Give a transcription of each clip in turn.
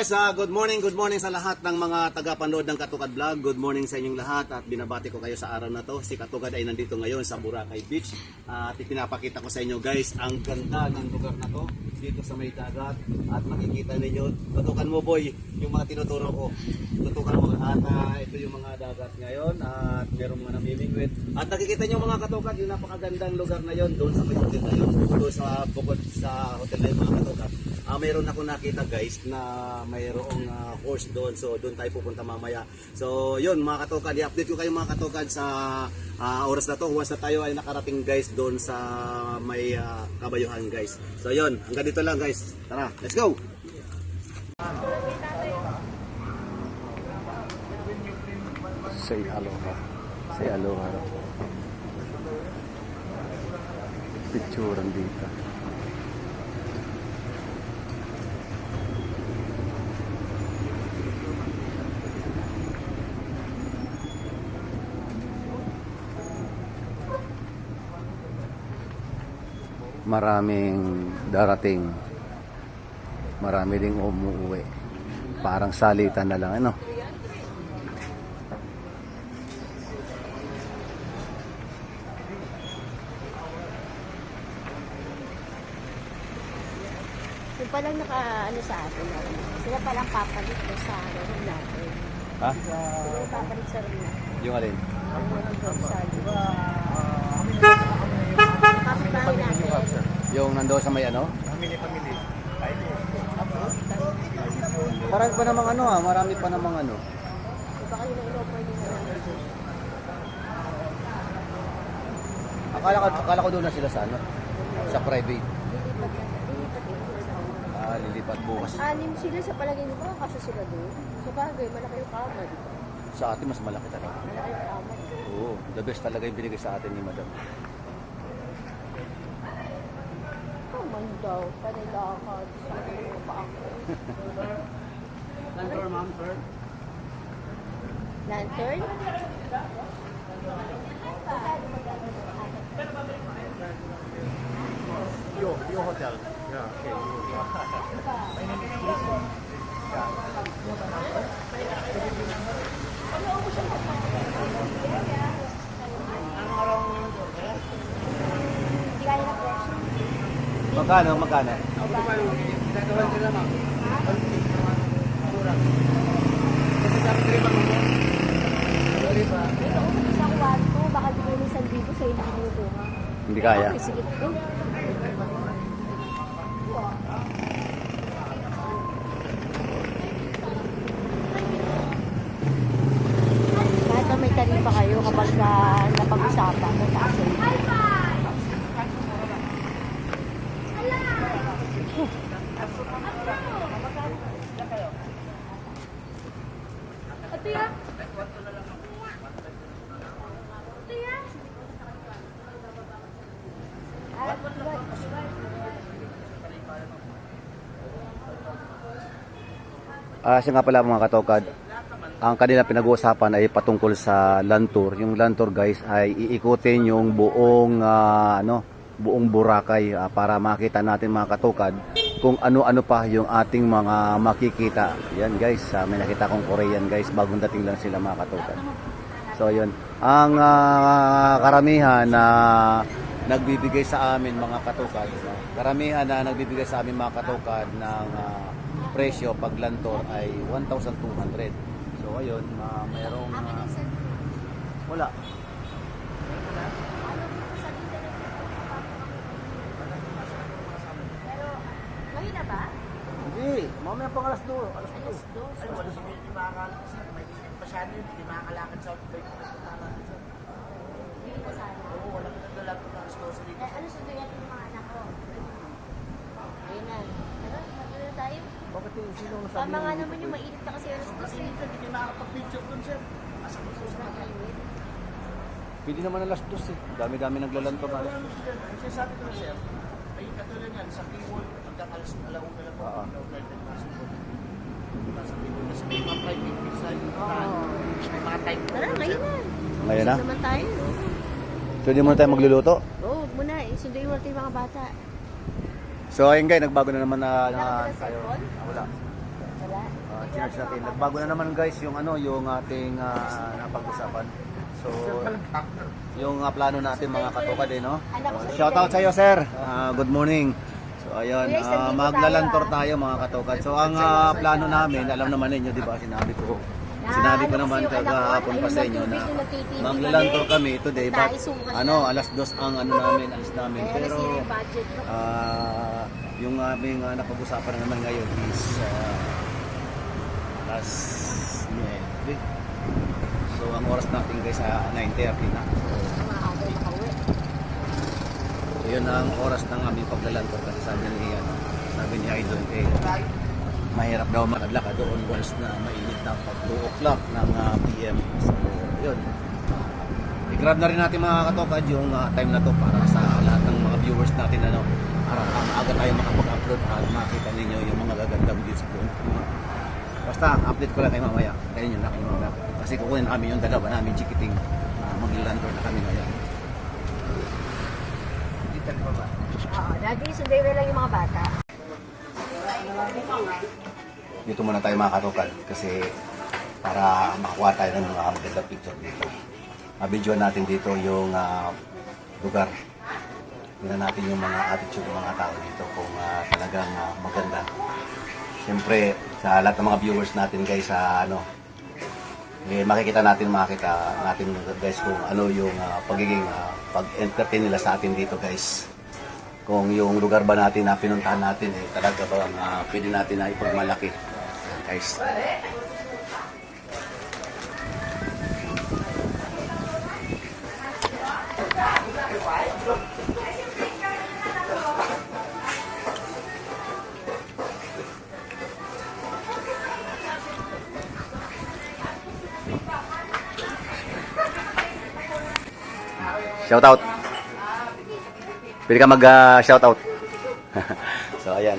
guys, good morning sa lahat ng mga tagapanood ng Katugad Vlog. Good morning sa inyong lahat at binabati ko kayo sa araw na to. Si Katugad ay nandito ngayon sa Boracay Beach at ipinapakita ko sa inyo guys ang ganda ng lugar na to dito sa may dagat at makikita ninyo, tutukan mo boy yung mga tinuturo ko. Tutukan mo at ito yung mga dagat ngayon at merong mga namimingwit at nakikita nyo mga Katugad yung napakagandang lugar na yon doon sa may hotel na yun, doon sa bukod sa hotel na yun mga Katugad. Mayroon ako nakita guys na mayroong course doon, so doon tayo pupunta mamaya. So yun mga Katugad, i-update ko kayo mga Katugad sa oras na to once na tayo ay nakarating guys doon sa may Kabayuhan guys. So yun, hanggang dito lang guys, tara let's go. Say aloha. Say aloha. Picturean dito. Maraming darating. Marami ding umuwi. Parang salitan na lang, ano? Yung palang naka-ano sa atin, sila palang papalit ko sa room natin. Ha? Sila papalit sa room natin. Yung alin? Ang mga dorsal. Kapitahin natin. Yung nandoon sa may ano? Pamili. Marami pa namang ano marami pa namang ano. Baka yun ang in-offer nila natin. Akala ko doon na sila sa ano? Sa private. Lilipat bukas. Anim sila sa palagay nito, kasi sila doon. Sa bagay, malaki yung kama, di ba? Sa atin mas malaki talaga. Malaki yung kama. Oo, the best talaga yung binigay sa atin ni Madam. Oh man daw, panilakad sa mga paako. Lantern ma'am, sir. Lantern? Yo hotel. Yeah, okay. Hindi kaya na presyo. Magkano? Ito, isang 1-2, baka bigay mo 1,000 sa hindi mo ito, ha? Hindi kaya. Okay, sige ito. Kahit na may taripa kayo kapag napag-usapan, mataas yun. Ito yan? Siya nga pala mga Katugad, ang kanila pinag-uusapan ay patungkol sa land tour. Yung land tour guys ay iikutin yung buong buong Boracay para makita natin mga Katugad kung ano-ano pa yung ating mga makikita. Yan guys, may nakita kong Korean guys, bagong dating lang sila mga Katugad. So yun, ang karamihan na nagbibigay sa amin mga Katugad, ng presyo pag land tour ay 1,200. So ayun, mayroong wala. Pero, ngayon na ba? Hindi, mamaya pang alas 2. Alas 2. Hindi makakalakad sa may masyado yun, hindi makakalakad sa outbreak na punta natin sa. Hindi na sana. Oo, walang nagdala ko ng stores dito. Ano sunduin natin yung mga anak ko? Ayun na. Ano na tayo? Bakit yung sino ang Tama nga naman yung mainit na kasi alas 2 eh. Hindi makakapag-picture dun, sir. Asa ko Sobrang init. Pwede naman alas 2 eh. Dami-dami naglalantor na. Ang sinasabi ko na, sir, ay katulad yan, sa Piwol, hanggang alauna na po, Oo. nasa Piwol na sa may mga private minsan, may mga time. Tara, ngayon na. Ngayon na? Isa naman tayo. So hindi muna tayo magluluto? Oo, huwag muna. Sunduin mo natin yung mga bata. So ayun guys, nagbago na naman Wala ka ba ng tayo. cellphone? Wala. Wala. Charge natin. Nagbago na naman guys yung ano, yung ating napag-usapan. So, yung plano natin mga katukad no? Shout out sa iyo sir. Good morning. So ayan, maglalantor tayo mga katukad. So ang plano namin, alam naman ninyo, di ba, sinabi ko naman kagahapon pa sa inyo na maglalantor kami today, but alas 2 ang namin, alis namin. Pero yung aming napag-usapan na naman ngayon is alas 9. So ang oras natin guys 9:30 na. So yun ang oras ng aming paglalantor kasi sabi ni Idol mahirap daw maglakad doon once na mainit na pag 2 o'clock ng PM. So yun. I-grab na rin natin mga katokad yung time na to para sa lahat ng mga viewers natin para maaga tayo makapag-upload at makita ninyo yung mga gagandang videos doon. Basta update ko lang kayo mamaya. Kayo yun na kayo mamaya. Kasi kukunin namin yung dalawa namin chikiting maglalantor na kami ngayon. Dito na ba? Oo, lagi sunday na lang yung mga bata. Dito muna tayo mga katukad kasi para makakuha tayo ng mga magandang picture dito. Mabidyoan natin dito yung lugar. Tingnan natin yung mga attitude ng mga tao dito kung talagang maganda. Siyempre, sa lahat ng mga viewers natin guys, makikita natin guys kung ano yung pagiging pag-entertain nila sa atin dito guys. Kung yung lugar ba natin na pinuntahan natin talaga bang pwede natin na ipagmalaki guys. Shout out. Pwede ka mag-shout out. So ayan.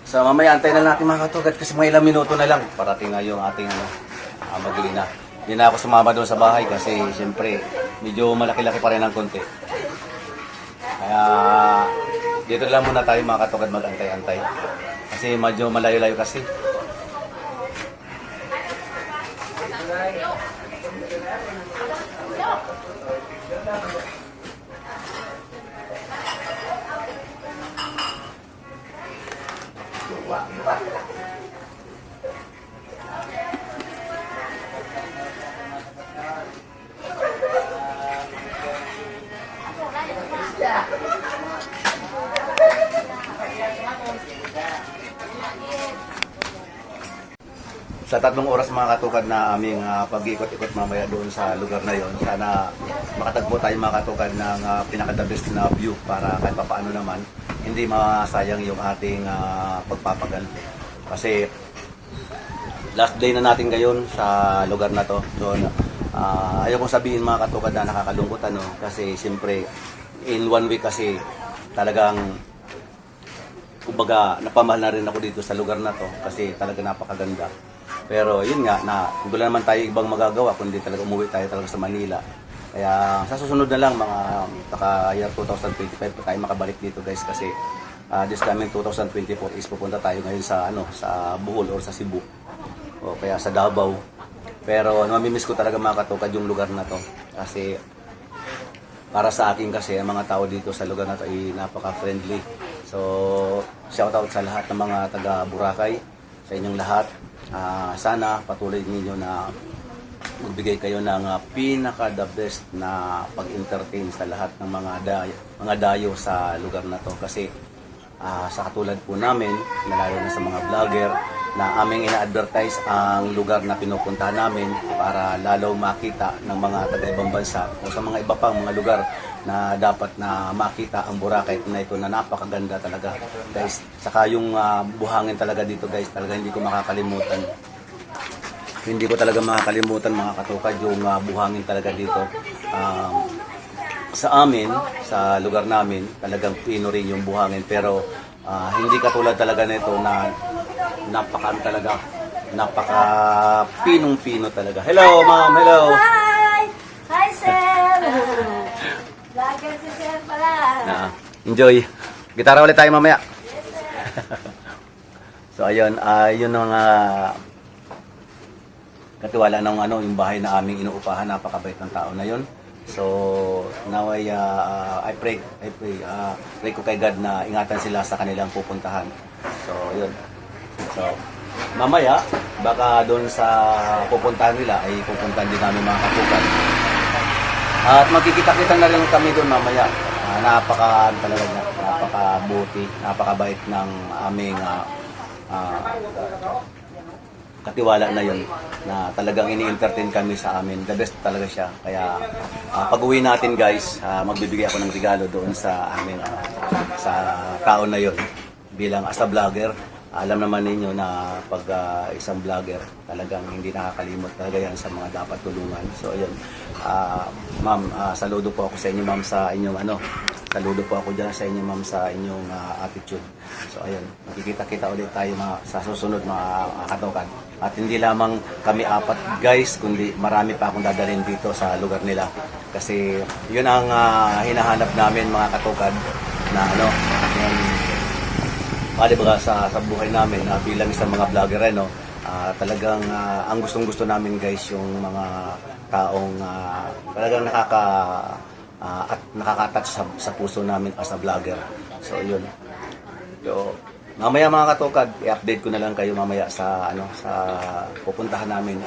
So mamaya antayin na natin mga katugad kasi mga ilang minuto na lang parating na yung ating Maglina. Hindi na ako sumama doon sa bahay kasi siyempre medyo malaki-laki pa rin ang konti. Kaya dito lang muna tayo mga katugad mag-antay-antay. Kasi medyo malayo-layo kasi. Sa 3 oras mga katukad na aming pag-ikot-ikot mamaya doon sa lugar na yon, sana makatagpo tayo mga katukad ng pinaka-the best na view para kahit paano naman hindi masayang yung ating pagpapagal. Kasi last day na natin ngayon sa lugar na to. So ayaw kong sabihin mga katukad na nakakalungkot kasi siyempre in 1 week kasi talagang kumbaga napamahal na rin ako dito sa lugar na to kasi talaga napakaganda. Pero yun nga, wala naman tayo ibang magagawa kundi talaga umuwi tayo talaga sa Manila. Kaya sa susunod na lang mga year 2025 tayo makabalik dito guys kasi this coming 2024 is pupunta tayo ngayon sa sa Bohol or sa Cebu o kaya sa Davao. Pero mamimiss ko talaga mga katukad yung lugar na to kasi para sa akin kasi ang mga tao dito sa lugar na to ay napaka-friendly. So shout out sa lahat ng mga taga Boracay, sa inyong lahat. Sana patuloy ninyo na magbigay kayo ng pinaka-the best na pag-entertain sa lahat ng mga dayo sa lugar na to kasi sa katulad po namin, nalayo na sa mga vlogger na aming ina-advertise ang lugar na pinupuntahan namin para lalo makita ng mga taga-ibang bansa o sa mga iba pang mga lugar na dapat na makita ang Boracay na ito na napakaganda talaga guys. Saka yung buhangin talaga dito guys, talaga hindi ko makakalimutan. Hindi ko talaga makakalimutan mga katukad yung buhangin talaga dito. Sa amin, sa lugar namin, talagang pino rin yung buhangin pero hindi katulad talaga nito na napaka pinong-pino talaga. Hello ma'am, hello. Hi! Hi Sam! Vlogger Enjoy. Gitara ulit tayo mamaya. So ayun, yun ang katiwala ng yung bahay na aming inuupahan. Napakabait ng tao na yun. So now I pray ko kay God na ingatan sila sa kanilang pupuntahan. So yun. So mamaya baka doon sa pupuntahan nila ay pupuntahan din namin mga katukan. At magkikita-kita na rin kami doon mamaya. Napakabuti, napakabait ng aming katiwala na yun, na talagang ini-entertain kami sa amin. The best talaga siya. Kaya pag-uwi natin guys, magbibigay ako ng regalo doon sa amin, sa tao na yun. Bilang as a vlogger, alam naman ninyo na pag isang vlogger, talagang hindi nakakalimot talaga yan sa mga dapat tulungan. So ayun, ma'am, saludo po ako sa inyo ma'am sa inyong saludo po ako dyan sa inyo ma'am sa inyong attitude. So ayun, makikita-kita ulit tayo sa susunod mga katukan. At hindi lamang kami apat guys, kundi marami pa akong dadalhin dito sa lugar nila. Kasi yun ang hinahanap namin mga katukan na yung sa buhay namin bilang isang mga vlogger talagang ang gustong-gusto namin guys yung mga taong talagang at nakaka-touch sa puso namin as a vlogger. So yun. So mamaya mga katukad, i-update ko na lang kayo mamaya sa pupuntahan namin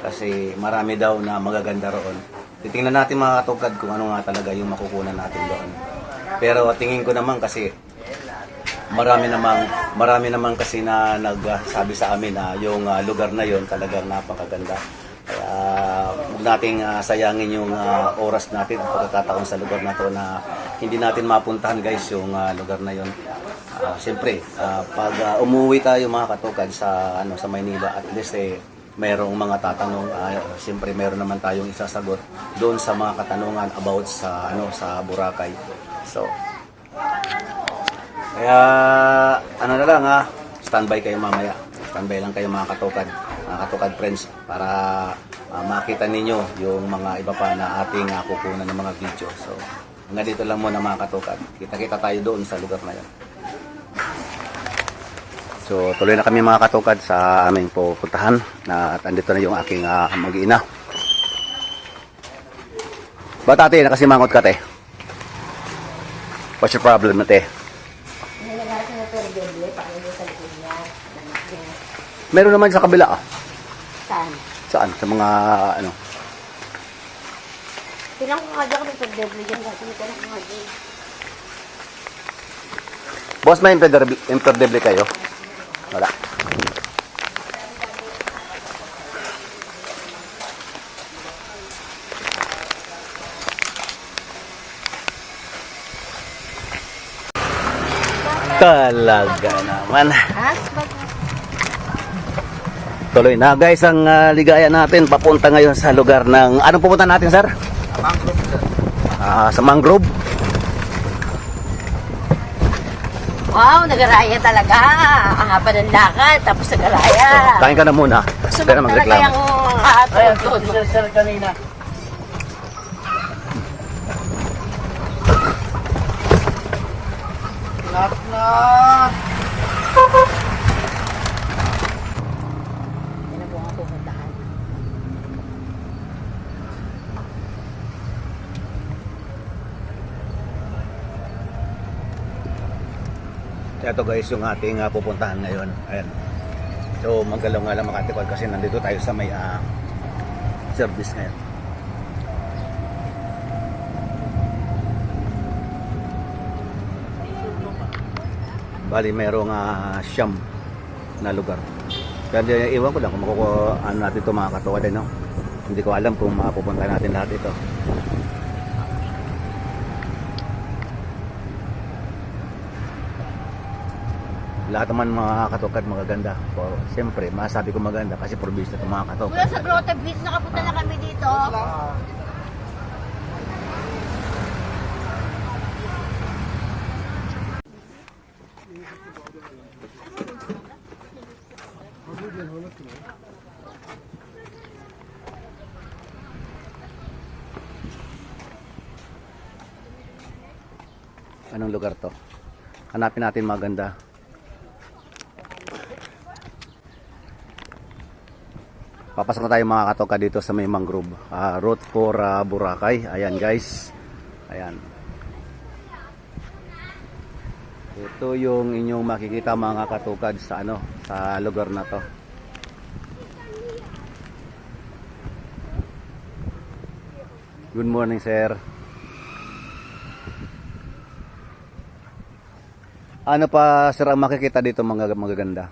kasi marami daw na magaganda roon. Titingnan natin mga katukad kung ano nga talaga yung makukunan natin doon. Pero tingin ko naman kasi marami naman kasi na nagsabi sa amin na yung lugar na yon talagang napakaganda. Kaya huwag nating sayangin yung oras natin at pagkakataon sa lugar na to na hindi natin mapuntahan guys yung lugar na yon. Siyempre, pag umuwi tayo mga katukad sa Maynila, at least mayroong mga tatanong, siyempre mayroon naman tayong isasagot doon sa mga katanungan about sa Boracay. So kaya na lang standby kayo mamaya. Standby lang kayo mga katukad friends para makita ninyo yung mga iba pa na ating kukunan ng mga video. So hanggang dito lang muna mga katukad. Kita-kita tayo doon sa lugar na yan. So tuloy na kami mga katukad sa aming pupuntahan at andito na yung aking mag-iina. Ba't ate, nakasimangot ka te? What's your problem ate? Meron naman sa kabila Saan? Saan? Sa mga Tinang ko nga dyan kami pag-deble dyan kasi tinang ko nga dyan. Boss, may imperdeble kayo? Wala. Talaga naman. Tuloy na guys ang ligaya natin papunta ngayon sa lugar ng anong pupunta natin sir? Mangrove, sir. Sa mangrove. Wow, nagaraya talaga. Ang haba ng lakad, tapos nagaraya. Kain ka na muna. Gusto Pero mo talaga magreklamo. yung Ayan, doon. sir, kanina. Lahat na. Yan ang mga pupuntahan. Ito guys yung ating pupuntahan ngayon. Ayan. So magalaw nga lang makatipad kasi nandito tayo sa may service ngayon. Bali mayroong siyam na lugar. Kaya iwan ko lang kung makukuha natin ito mga katuwa din. No? Hindi ko alam kung mapupunta natin lahat ito. Lahat naman mga katukad magaganda. So, siyempre, masasabi ko maganda kasi probinsya ito mga katukad. Kuya, sa Grotto Beach, nakapunta na kami dito. Anong lugar to? Hanapin natin maganda. Papasok na tayo mga katokad dito sa may mangrove. Route for Boracay. Ayan guys. Ayan. Ito yung inyong makikita mga katokad sa ano, sa lugar na to. Good morning, sir. Ano pa sir ang makikita dito mga magaganda?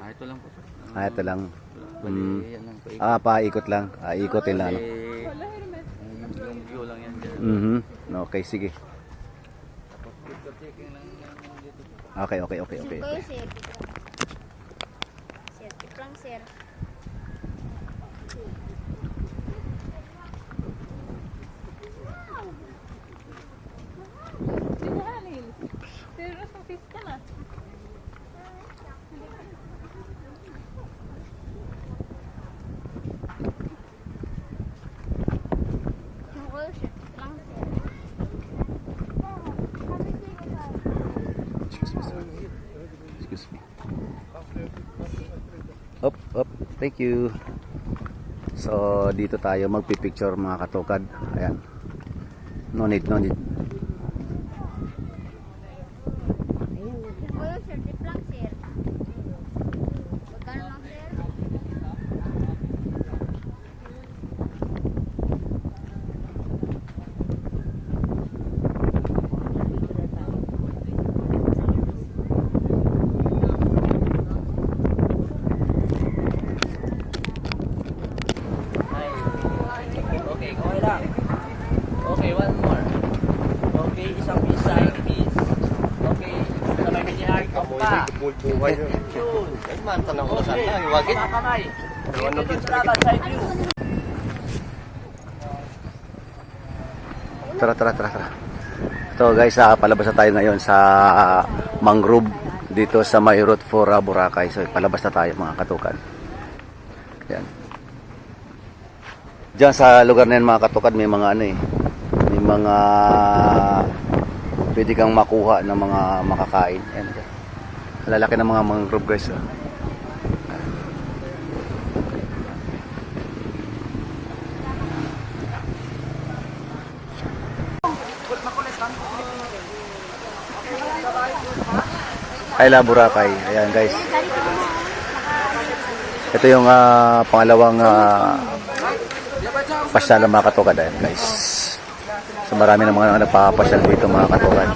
Ito lang po sir. Ito lang. Bali, yan lang po. Paikot lang. Ikotin lang. Ano? Yung view lang yan dyan. Okay, sige. Tapos picture taking lang yan dito. Okay. Kayo, sir. Sir, tip lang, sir. Yung kayo, sir, tip lang, sir. Excuse me. Up. Thank you. So, dito tayo magpipicture mga katokad. Ayan. No need. Yung kayo, sir, tip lang, sir. Magkano lang, sir? Okay, okay lang. Okay, one more. Okay, isang side piece. Okay, sabay binihag ko pa. Yun. Okay, mga kamay. Dito sa laban, side view. Tara. Ito guys, palabas na tayo ngayon sa mangrove dito sa may route for Boracay. So, palabas na tayo mga katokad. Yan. Diyan sa lugar na yan mga katokad, may mga ano eh. May mga pwede kang makuha ng mga makakain. Yan. Lalaki ng mga mangrove guys. Oh. Ayla Boracay. Ayan guys. Ito yung pangalawang pasyal ng mga katokad. Ayan guys. So marami ng mga nagpapasyal dito mga katokad.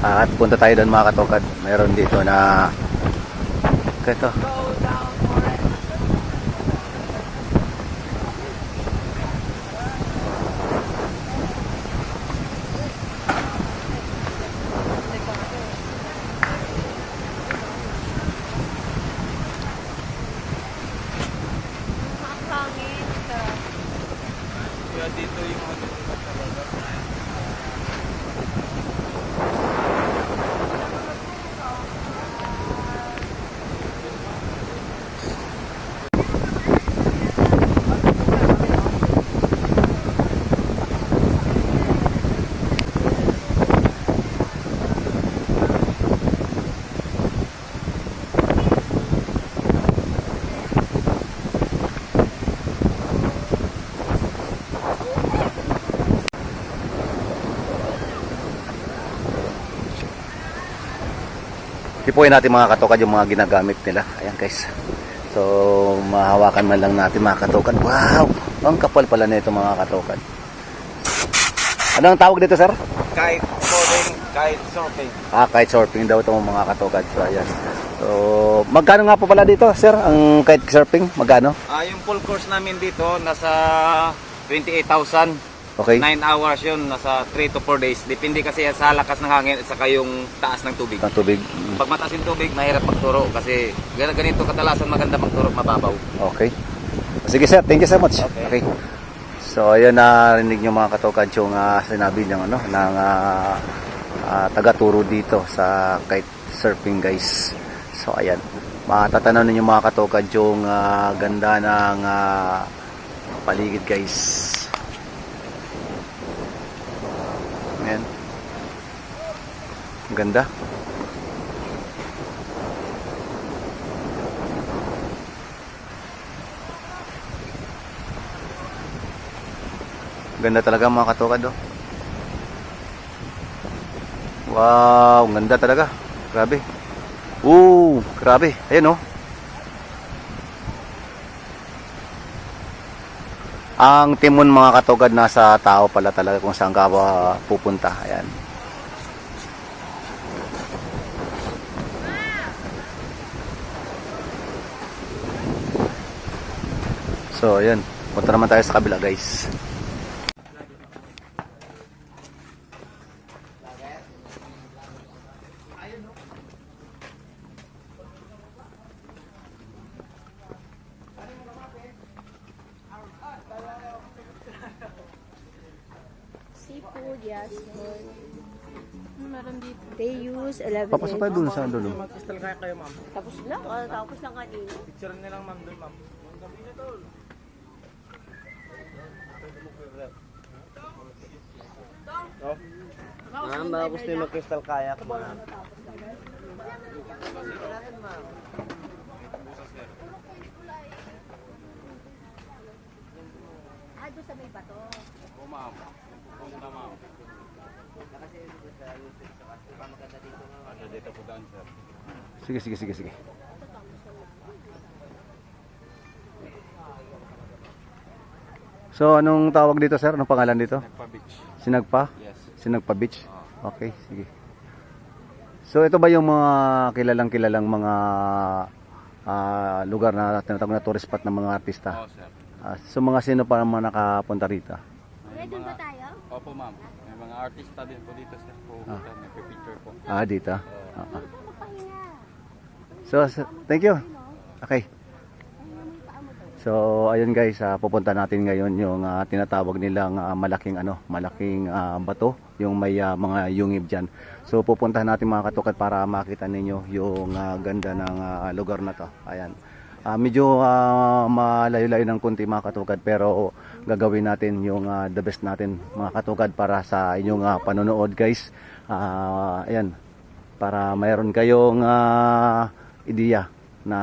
At punta tayo doon mga katokad. Meron dito na ito. Tipuin natin mga katokad yung mga ginagamit nila. Ayan guys. So, mahawakan man lang natin mga katokad. Wow! Ang kapal pala nito mga katokad. Ano ang tawag dito, sir? Kite surfing, kite surfing. Kite surfing daw itong mga katokad. So, ayan. So, magkano nga po pala dito, sir? Ang kite surfing, magkano? Yung full course namin dito, nasa 28,000. Okay. 9 hours yun, nasa 3 to 4 days. Depende kasi yan sa lakas ng hangin at saka yung taas ng tubig. Ang tubig. Pag mataas yung tubig, mahirap magturo kasi ganito kadalasan maganda magturo, mababaw. Okay. Sige sir, thank you so much. Okay. So ayun, narinig nyo mga katokad yung sinabi niyo ano, ng taga-turo dito sa kite surfing guys. So ayan, matatanaw ninyo mga katokad yung ganda ng paligid guys. Ayan. Ang ganda. Ganda talaga mga katukad, oh. Wow, ang ganda talaga. Grabe. Grabe. Ayan, oh. Ang timon mga katukad nasa tao pala talaga kung saan ka pupunta. Ayan. So, ayan. Punta naman tayo sa kabila, guys. Seafood, yes. Meron dito. They use 11 Papasok tayo dun sa dulo. Mag-crystal kaya kayo, ma'am. Tapos lang. Tapos lang kanina. Picture na lang, ma'am, doon, ma'am. Ma'am, baka gusto yung mag-crystal kayak, ma'am. Doon sa may bato. Sige. So, anong tawag dito, sir? Anong pangalan dito? Sinagpa Beach. Sinagpa? Yes. Sinagpa Beach? Okay, sige. So, ito ba yung mga kilalang mga lugar na tinatawag na tourist spot ng mga artista? Oo, sir. So, mga sino pa mga nakapunta rito? Doon ba tayo? Opo, ma'am. May mga artista din po dito, sir. Pupunta, nagpipicture po. Dito? So, thank you. Okay. So, ayun guys, pupunta natin ngayon yung tinatawag nilang malaking bato, yung may mga yungib diyan. So, pupuntahan natin mga katukad para makita ninyo yung ganda ng lugar na to. Ayan. Medyo malayo-layo ng kunti mga katukad, pero gagawin natin yung the best natin mga katukad para sa inyong panonood guys. Ayan. Para mayroon kayong ideya na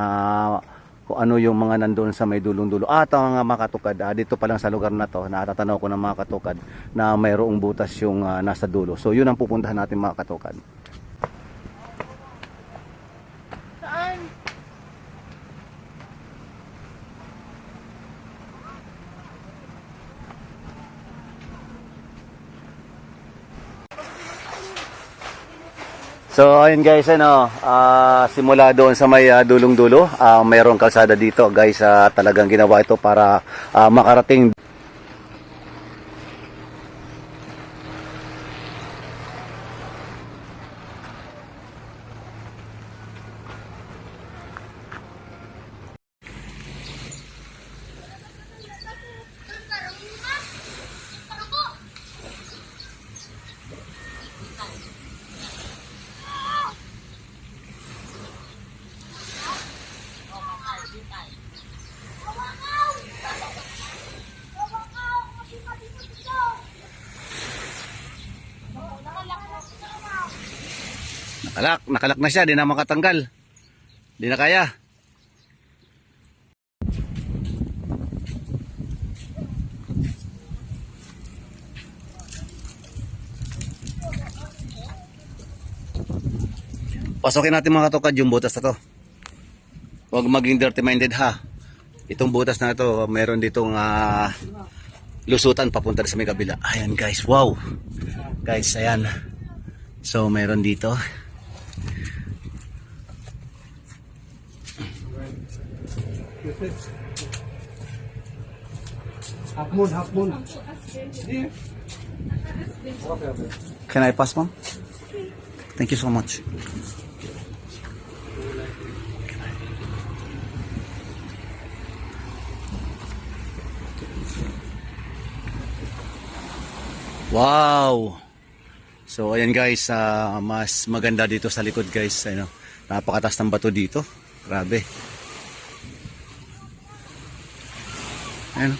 kung ano yung mga nandoon sa may dulong-dulo. At ang mga katukad, dito pa lang sa lugar na to, natatanaw ko ng mga katukad na mayroong butas yung nasa dulo. So yun ang pupuntahan natin mga katukad. Saan? So ayun guys, simula doon sa may dulong-dulo, mayroong kalsada dito guys, talagang ginawa ito para makarating. Nakalak na siya, di na makatanggal. Di na kaya. Pasokin natin mga katukad yung butas na to. Huwag maging dirty minded ha. Itong butas na to, meron ditong lusutan papunta sa may kabila. Ayan guys, wow. Guys, ayan. So meron dito. Half moon. Can I pass, ma'am? Thank you so much. Wow! So ayan guys, mas maganda dito sa likod guys. Ano, napakataas ng bato dito. Grabe. Ayan.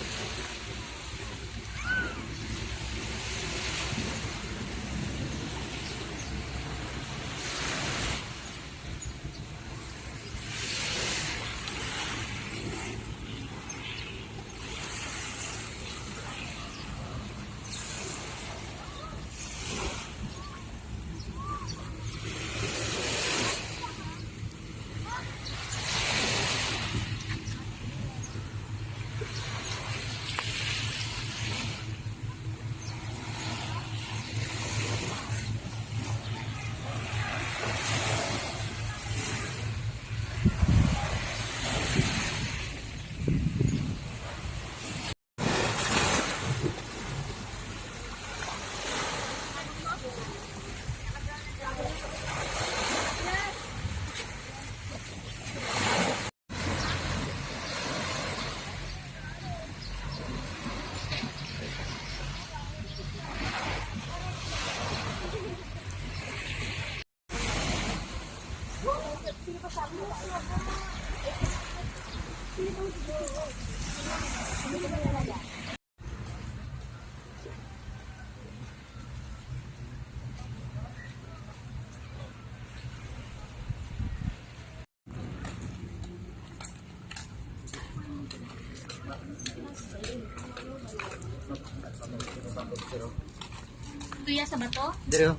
Tuya sa bato? Dire.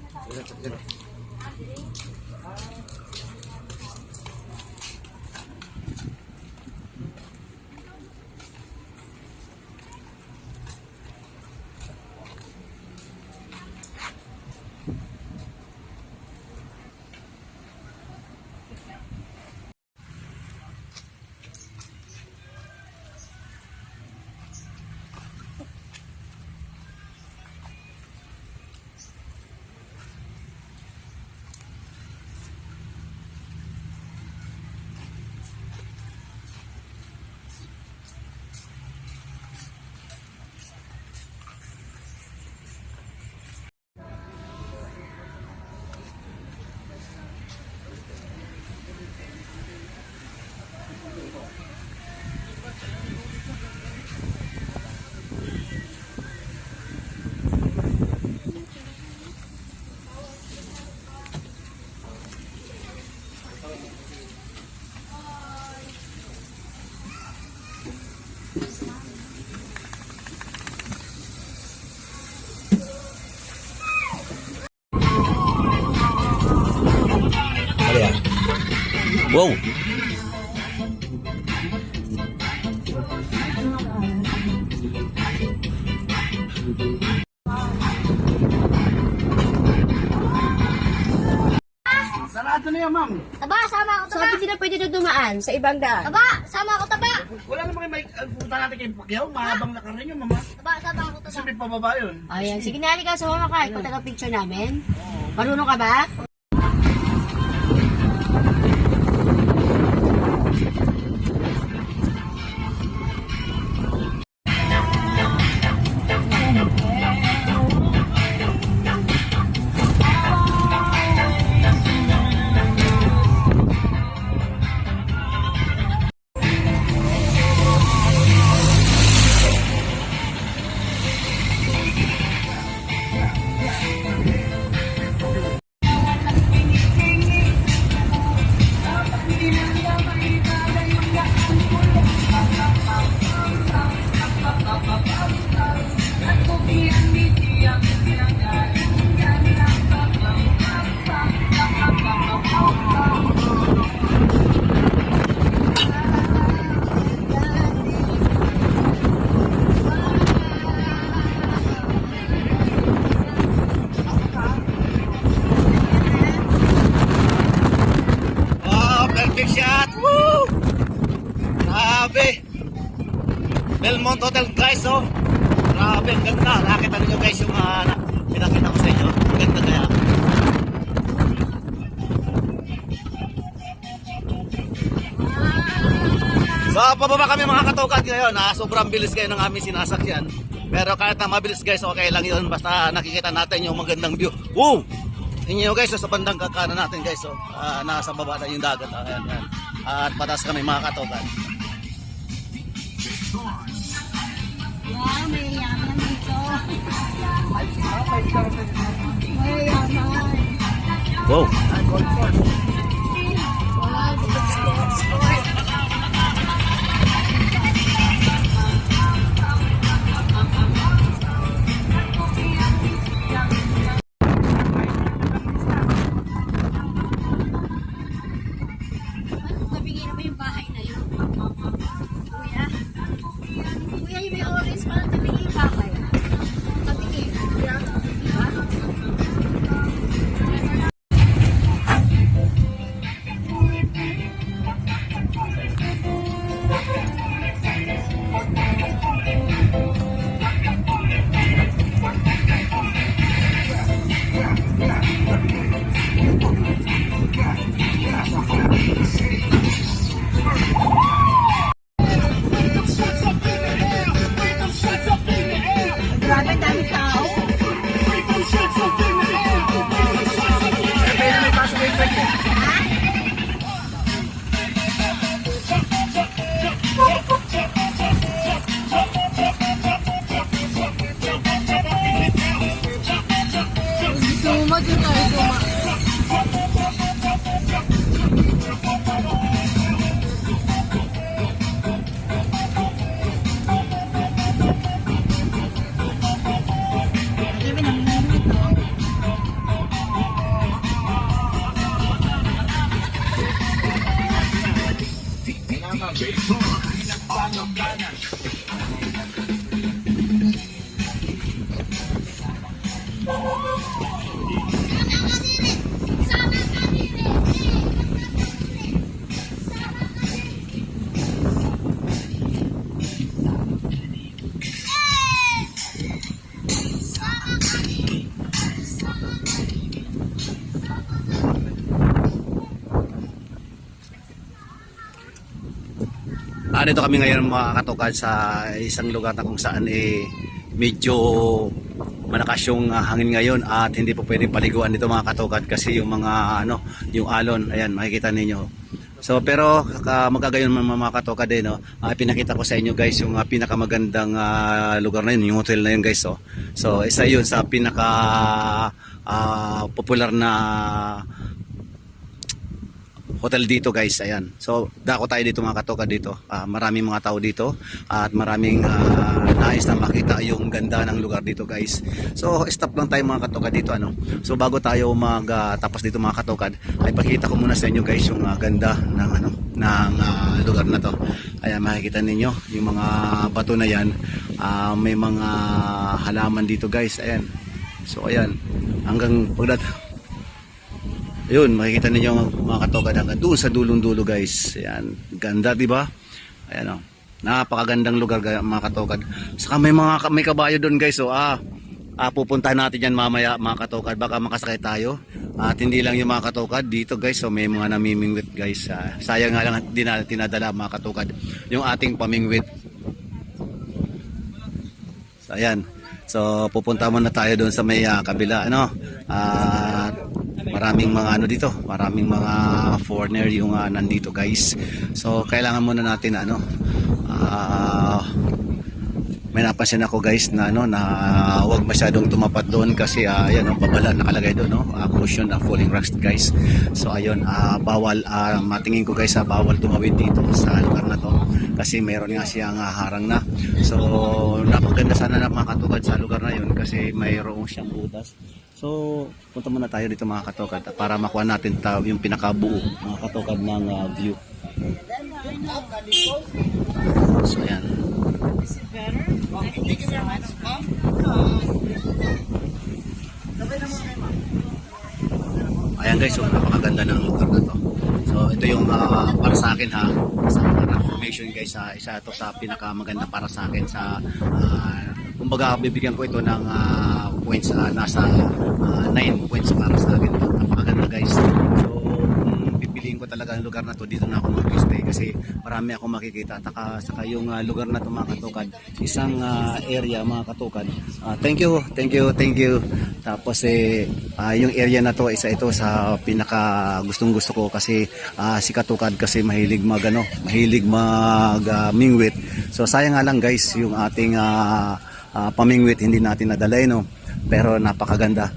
Ano yan? Wow! Sarado na yan, ma'am. Taba, sama ako, taba. Sabi sila pwede na dumaan sa ibang daan. Taba, sama ako, taba. Wala naman kayo may punta natin kay Pacquiao. Mahabang lakar rin yun, mama. Taba, sama ako, Kasi taba. may pababa yun. Ayan, sige na, halika, sumama ka. Ikaw taga-picture namin. Marunong ka ba? Oh, perfect shot! Woo! Grabe! Belmont Hotel guys, oh! Grabe, ang ganda. Nakita niyo guys yung pinakita ko sa inyo. Ang ganda kaya. So, pababa kami mga katukat ngayon. Sobrang bilis kayo ng aming sinasakyan. Pero kahit na mabilis guys, okay lang yun. Basta nakikita natin yung magandang view. Woo! Inyo guys, sa bandang kanan natin guys, oh, nasa baba na yung dagat. Ayan, ayan. At patas kami mga katukat. Wow, may yaman dito. May yaman. Wow! Wow, sports. Nabigay na ba yung bahay na yun? Kuya? Kuya, yung may orange, parang nabigay yung bahay. Nabigay. Kuya? Diba? Grabe, dami tao. Suma din tayo, suma. Dito kami ngayon mga katukad sa isang lugar na kung saan medyo malakas yung hangin ngayon at hindi po pwedeng paliguan dito mga katukad kasi yung mga yung alon, ayan makikita ninyo. So pero magagayon mga katukad pinakita ko sa inyo guys yung pinakamagandang lugar na yun, yung hotel na yun guys. So isa yun sa pinaka popular na hotel dito guys, ayan. So dako tayo dito mga katukad dito. Maraming mga tao dito at maraming nais na makita yung ganda ng lugar dito guys. So stop lang tayo mga katukad dito So bago tayo tapos dito mga katukad, ay pakita ko muna sa inyo guys yung ganda ng lugar na to. Ayan makikita ninyo yung mga bato na yan. May mga halaman dito guys, ayan. So ayan, hanggang yun, makikita ninyo mga katukad hanggang doon sa dulong-dulo guys. Ayan, ganda 'di ba? Ayan napakagandang lugar mga katukad. Saka may kabayo doon guys. So pupuntahan natin yan mamaya mga katukad. Baka makasakay tayo. At hindi lang yung mga katukad dito guys. So may mga namimingwit guys. Sayang nga lang hindi natin tinadala mga katukad yung ating pamingwit. So ayan. So pupunta muna tayo doon sa may kabila maraming mga dito, maraming mga foreigner yung nandito guys. So kailangan muna natin may napansin ako guys na na huwag masyadong tumapat doon kasi ayan babala nakalagay doon caution falling rocks guys. So ayun bawal matingin ko guys bawal tumawid dito sa lugar na to kasi meron nga siyang harang na. So napaganda sana na mga katukad sa lugar na yun kasi mayroong siyang butas. So punta muna tayo dito mga katukad para makuha natin yung pinakabuo mga katukad ng view. So ayan. Ayan guys, so napakaganda ng lugar na to. So ito yung para sa akin sa information guys, isa ito sa pinakamaganda para sa akin sa kumbaga bibigyan ko ito ng points nasa 9 points para sa akin. Napakaganda guys. So pipiliin ko talaga ang lugar na to, dito na ako mag-stay kasi marami akong makikita. Saka yung lugar na to mga katukad, isang area mga katukad. Thank you. Tapos yung area na to, isa ito sa pinaka gustong-gusto ko kasi si katukad kasi mahilig mingwit. So sayang nga lang guys yung ating pamingwit hindi natin nadala pero napakaganda.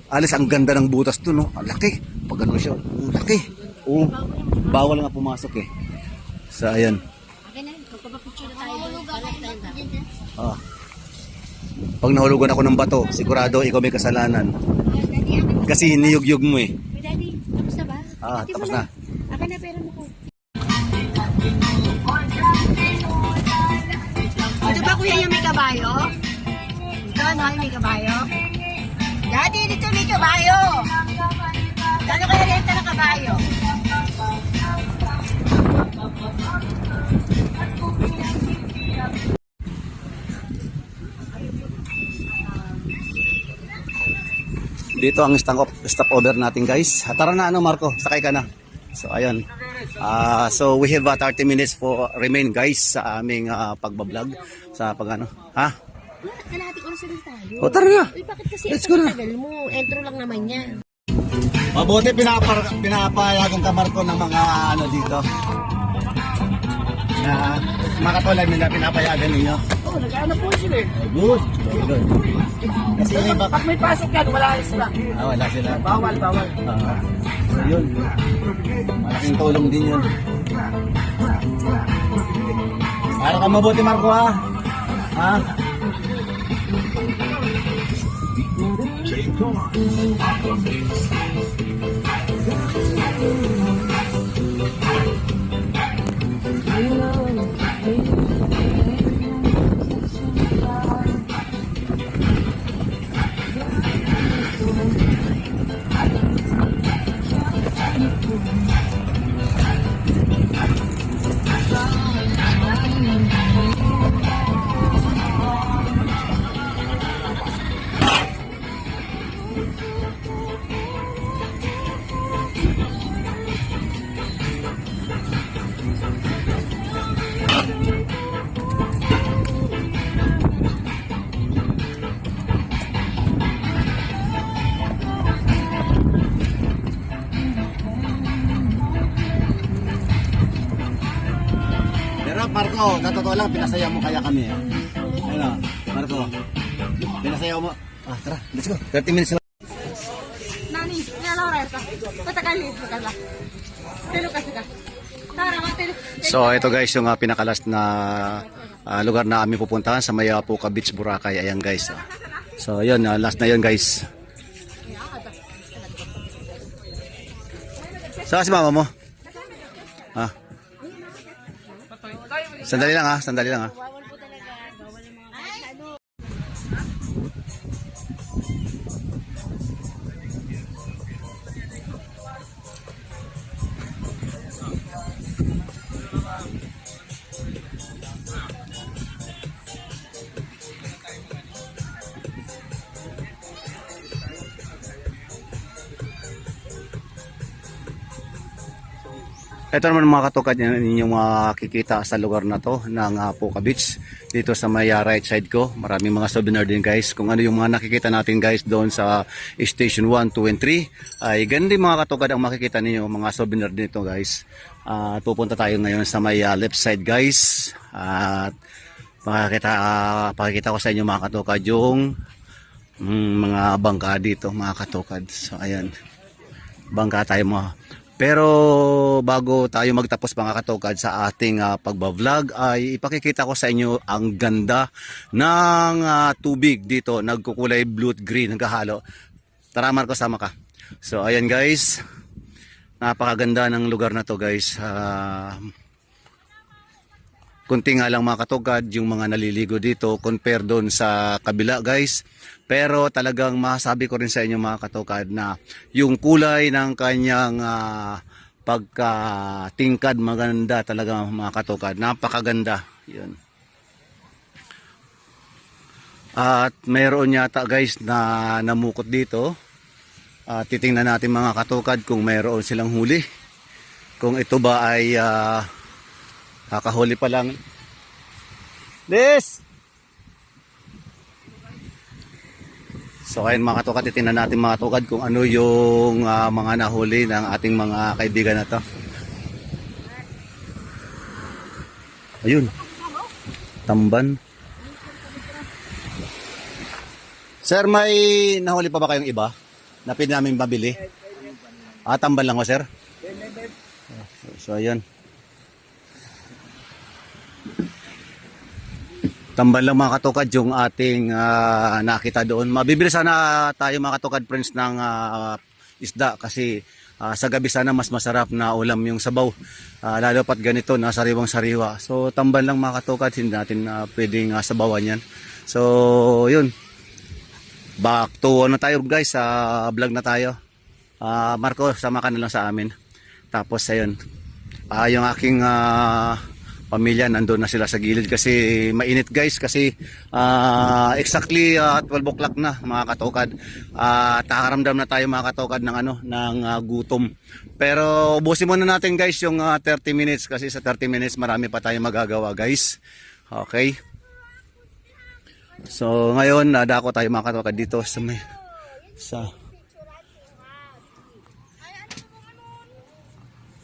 Alis ang ganda ng butas to ang laki. Pag ano siya, laki. Bawal nga pumasok So ayan. Okay na, magpapapicture na tayo doon. Pag nahulugan ako ng bato, sigurado ikaw may kasalanan. Kasi hiniyog-yog mo Uy, Daddy, tapos na ba? Tapos na. Akin na pera mo ko. Ito ba kuya yung may kabayo? Ito, yung may kabayo? Daddy, dito may kabayo! Gano'n kaya renta ng kabayo? Dito ang stopover natin guys. Tara na Marco, sakay ka na. So ayun. So we have 30 minutes for remain guys sa aming pagbablog sa ha? Kalahati oras na tayo. O tara na. Uy, bakit kasi Let's go na. tagal mo? Intro lang naman yan. Mabuti pinapayagan ka Marco ng mga dito. Mga katulad nila pinapayagan ninyo. Nag-ano po sila Good. Kasi iba Pag may pasok yan, wala sila. wala sila. Bawal. So yun. Malaking tulong din yun. Para ka mabuti Marco ha? Marco, sa totoo lang, pinasaya mo kaya kami. Ano, Marco, pinasaya mo. Tara, let's go. 30 minutes lang. Nani, Laura ito. Patakali, maganda. Telo kasi ka. Tara, matelo. So ito guys yung pinakalas na lugar na aming pupuntahan sa may Puka Beach, Boracay. Ayan guys. So yun, last na yun guys. Saan si mama mo? Sandali lang ha, sandali lang ha. Ito naman mga katukad ninyong makikita sa lugar na to ng Puka Beach dito sa may right side ko. Maraming mga souvenir din guys. Kung ano yung mga nakikita natin guys doon sa Station 1, 2, and 3 ay ganun din mga katukad ang makikita ninyo mga souvenir dito guys. At pupunta tayo ngayon sa may left side guys. At pakikita ko sa inyo mga katukad yung mga bangka dito mga katukad. So ayan, bangka tayo mga. Pero bago tayo magtapos mga katukad sa ating pagbablog ay ipakikita ko sa inyo ang ganda ng tubig dito. Nagkukulay blue at green, naghahalo. Tara Marco, sama ka. So ayan guys, napakaganda ng lugar na to guys. Kunti nga lang mga katukad yung mga naliligo dito compare doon sa kabila guys. Pero talagang masabi ko rin sa inyo mga katukad na yung kulay ng kanyang pagkatingkad maganda talaga mga katukad. Napakaganda. Yun. At mayroon yata guys na namukot dito. Titingnan natin mga katukad kung mayroon silang huli. Kung ito ba ay kakahuli pa lang. Des! So ayun mga katukad, titingnan natin mga katukad kung ano yung mga nahuli ng ating mga kaibigan na to. Ayun. Tamban. Sir, may nahuli pa ba kayong iba na pwede namin mabili? Tamban lang ho sir? So ayun. Tambal lang mga katukad yung ating nakita doon. Mabibili sana tayo mga katukad friends ng isda kasi sa gabi sana mas masarap na ulam yung sabaw. Lalo pat ganito na sariwang sariwa. So tambal lang mga katukad, hindi natin pwedeng sabawan yan. So yun. Back to ano tayo guys, sa vlog na tayo. Marco, sama ka na lang sa amin. Tapos ayun. Yung aking pamilya nandun na sila sa gilid kasi mainit guys kasi exactly 12 o'clock na mga katukad. Nakakaramdam na tayo mga katukad ng gutom. Pero ubusin muna natin guys yung 30 minutes kasi sa 30 minutes marami pa tayong magagawa guys. Okay. So ngayon nadako tayo mga katukad dito sa may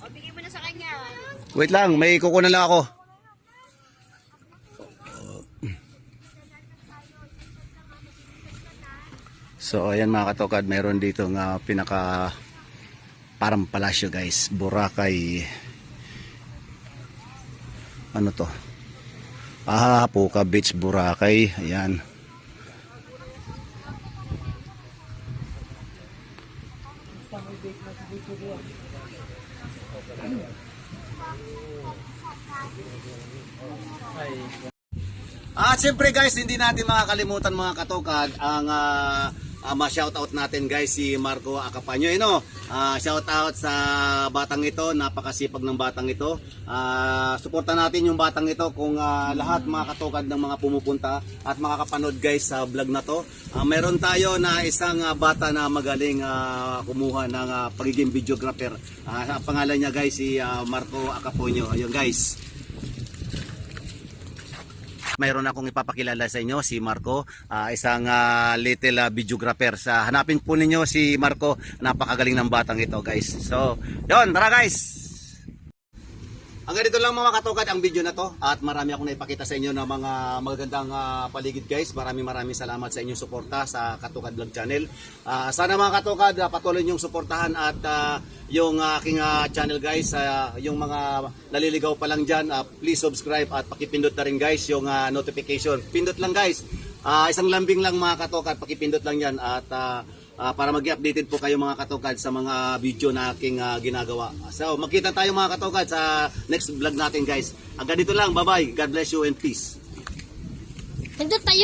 Bigay mo na sa kanya. Wait lang, may kukunan lang ako. So ayan mga katukad, meron dito nga pinaka parang palasyo guys, Boracay. Ano to? Puka Beach, Boracay. Ayan. At siyempre guys, hindi natin makakalimutan mga katukad ang ma-shoutout natin guys si Marco Acapaño. Shoutout sa batang ito, napakasipag ng batang ito. Suportan natin yung batang ito kung lahat mga katukad ng mga pumupunta at makakapanood guys sa vlog na to. Meron tayo na isang bata na magaling kumuha ng pagiging videographer. Pangalan niya guys si Marco Acapaño. Ayun guys. Mayroon akong ipapakilala sa inyo si Marco, isang little videographer. Hanapin po ninyo si Marco, napakagaling ng batang ito guys. So, yun, tara guys! Hanggang dito lang mga katugad ang video na to at marami akong naipakita sa inyo ng mga magagandang paligid guys. Maraming salamat sa inyong suporta sa Katugad Vlog Channel. Sana mga katugad patuloy niyong suportahan at yung aking channel guys, yung mga naliligaw pa lang dyan, please subscribe at pakipindot na rin guys yung notification. Pindot lang guys. Isang lambing lang mga katugad, pakipindot lang yan at para mag-updated po kayo mga katugad sa mga video na aking ginagawa. So magkita tayo mga katugad sa next vlog natin guys. Hanggang dito lang, bye bye, God bless you and peace. Nandun tayo.